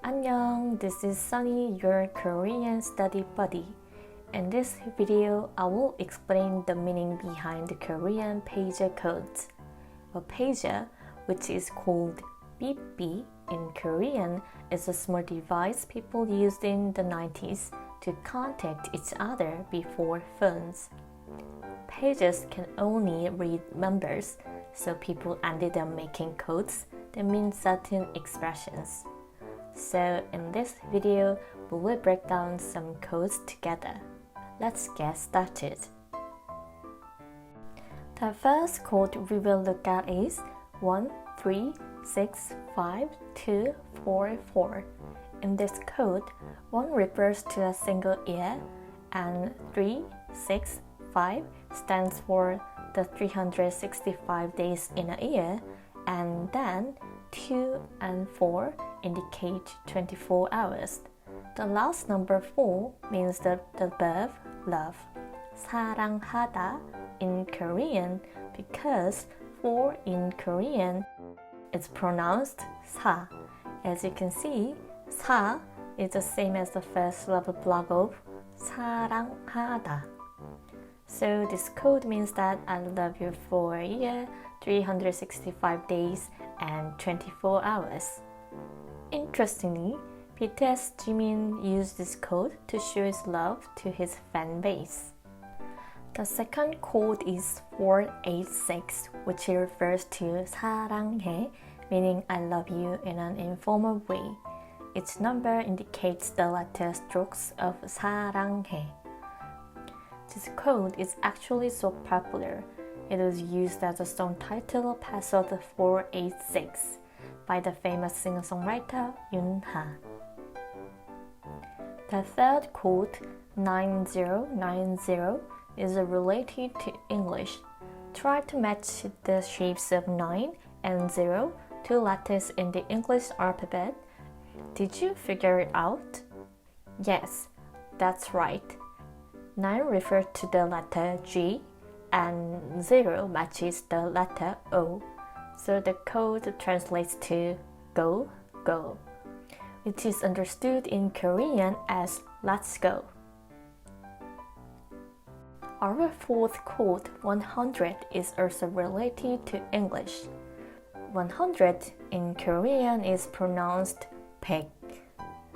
Annyeong, this is Sunny, your Korean study buddy. In this video, I will explain the meaning behind the Korean pager codes. A pager, which is called beep in Korean, is a small device people used in the 90s to contact each other before phones. Pagers can only read numbers, so people ended up making codes that mean certain expressions. So in this video, we will break down some codes together. Let's get started. The first code we will look at is 1365244. In this code, 1 refers to a single year and 365 stands for the 365 days in a year, and then 2 and 4 indicate 24 hours. The last number 4 means the verb love, 사랑하다 in Korean, because 4 in Korean is pronounced 사. As you can see, 사 is the same as the first letter block of 사랑하다. So this code means that I love you for a year, 365 days, and 24 hours. Interestingly, BTS Jimin used this code to show his love to his fan base. The second code is 486, which refers to 사랑해, meaning I love you in an informal way. Each number indicates the letter strokes of 사랑해. This code is actually so popular. It was used as a song title Password 486 by the famous singer-songwriter Yunha. The third code, 9090, is related to English. Try to match the shapes of 9 and 0, two letters in the English alphabet. Did you figure it out? Yes, that's right. 9 refers to the letter G and 0 matches the letter O. So the code translates to go, go. It is understood in Korean as let's go. Our fourth code, 100, is also related to English. 100 in Korean is pronounced 백.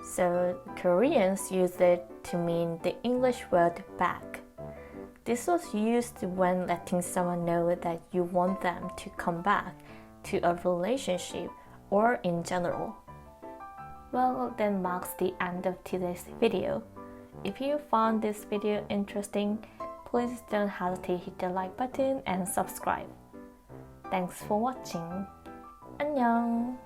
So Koreans use it to mean the English word back. This was used when letting someone know that you want them to come back to a relationship or in general. Well, that marks the end of today's video. If you found this video interesting, please don't hesitate to hit the like button and subscribe. Thanks for watching. Annyeong!